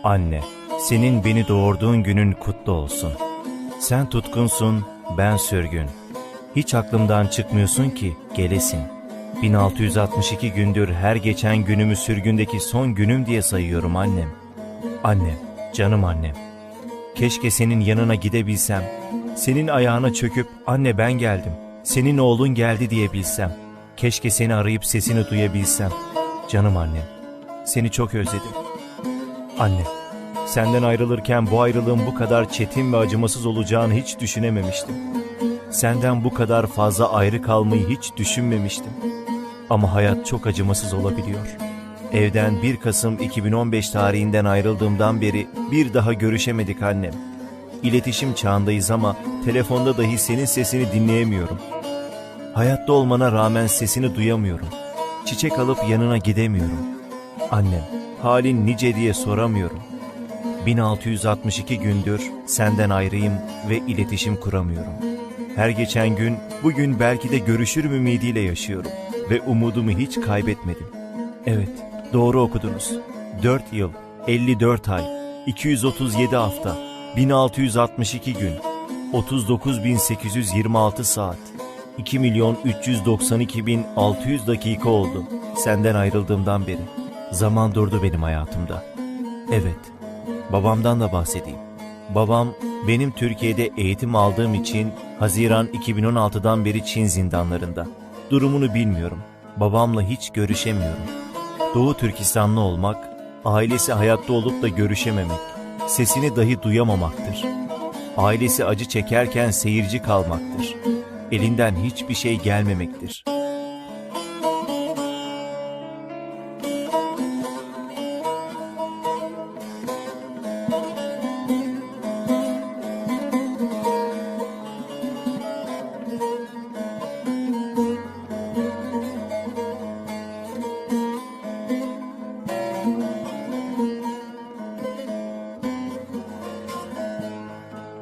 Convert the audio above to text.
Anne, senin beni doğurduğun günün kutlu olsun. Sen tutkunsun, ben sürgün. Hiç aklımdan çıkmıyorsun ki gelesin. 1662 gündür her geçen günümü sürgündeki son günüm diye sayıyorum annem. Annem, canım annem. Keşke senin yanına gidebilsem. Senin ayağına çöküp anne ben geldim, senin oğlun geldi diyebilsem. Keşke seni arayıp sesini duyabilsem. Canım annem, seni çok özledim. Anne, senden ayrılırken bu ayrılığın bu kadar çetin ve acımasız olacağını hiç düşünememiştim. Senden bu kadar fazla ayrı kalmayı hiç düşünmemiştim. Ama hayat çok acımasız olabiliyor. Evden 1 Kasım 2015 tarihinden ayrıldığımdan beri bir daha görüşemedik annem. İletişim çağındayız ama telefonda dahi senin sesini dinleyemiyorum. Hayatta olmana rağmen sesini duyamıyorum. Çiçek alıp yanına gidemiyorum. Annem, halin nice diye soramıyorum. 1662 gündür senden ayrıyım ve iletişim kuramıyorum. Her geçen gün bugün belki de görüşürüm ümidiyle yaşıyorum ve umudumu hiç kaybetmedim. Evet, doğru okudunuz. 4 yıl, 54 ay, 237 hafta, 1662 gün, 39.826 saat, 2.392.600 dakika oldu senden ayrıldığımdan beri. Zaman durdu benim hayatımda. Evet, babamdan da bahsedeyim. Babam, benim Türkiye'de eğitim aldığım için Haziran 2016'dan beri Çin zindanlarında. Durumunu bilmiyorum. Babamla hiç görüşemiyorum. Doğu Türkistanlı olmak, ailesi hayatta olup da görüşememek, sesini dahi duyamamaktır. Ailesi acı çekerken seyirci kalmaktır. Elinden hiçbir şey gelmemektir.